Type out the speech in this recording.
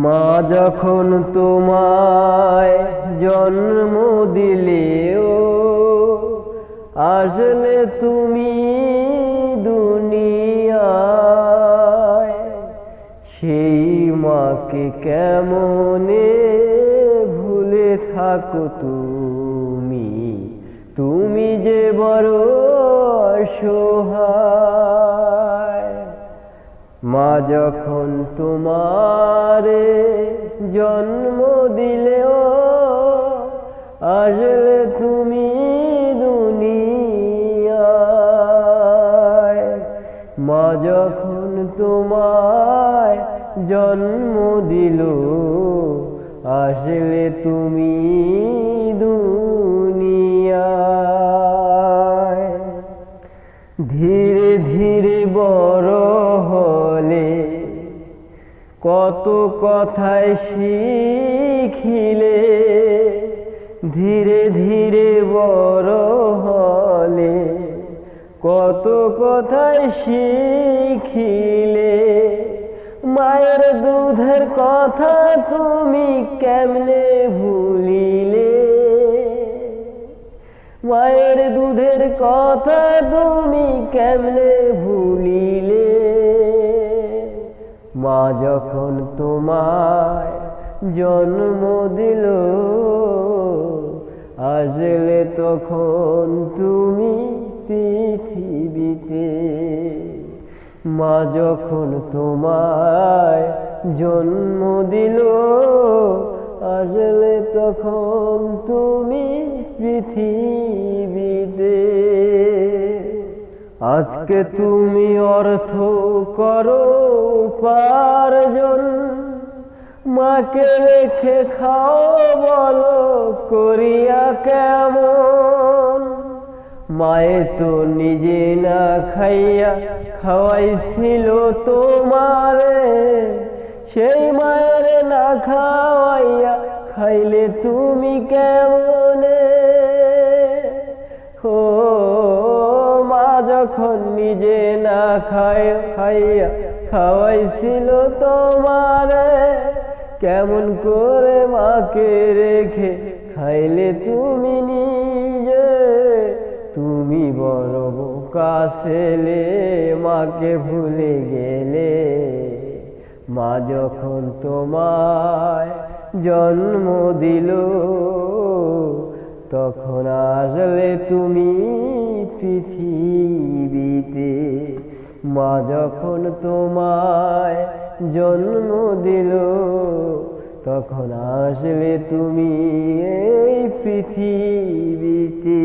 মা যখন তোমায় জন্ম দিলেও আসলে তুমি দুনিয়ায়, সেই মাকে কেমনে ভুলে থাকো তুমি, তুমি যে বড় অসহায়। মা যখন তোমারে জন্ম দিলেও আসলে তুমি দুনিয়ায়, মা যখন তোমায় জন্ম দিল আসলে তুমি দুনিয়ায়। ধীরে ধীরে বড় হলে কত কথাই শিখিলে, ধীরে ধীরে বড় হলে কত কথাই শিখিলে। মায়ের দুধের কথা তুমি কেমনে ভুলিলে, মায়ের দুধের কথা তুমি কেমনে ভুলিলে। মা যখন তোমায় জন্ম দিল আসলে তখন তুমি পৃথিবীতে, মা যখন তোমায় জন্ম দিল আসলে তখন তুমি পৃথিবীতে। আজকে তুমি অর্থ করো উপার্জন, মাকে রেখে খাও বলো করিয়া কেমন। মায়ে তো নিজে না খাইয়া খাওয়াইছিল তোমারে, সেই মায়ের না খাওয়াইয়া খাইলে তুমি কেমনে। ও মা যখন নিজে না খাইয়া খাওয়াইছিল তোমারে, কেমন করে মাকে রেখে খাইলে তুমি নিজে। তুমি বড় বোকা ছেলে, মাকে ভুলে গেলে। মা যখন তোমায় জন্ম দিল তখন আসলে তুমি পৃথিবীতে, মা যখন তোমায় জন্ম দিল তখন আসলে তুমি এই পৃথিবীতে।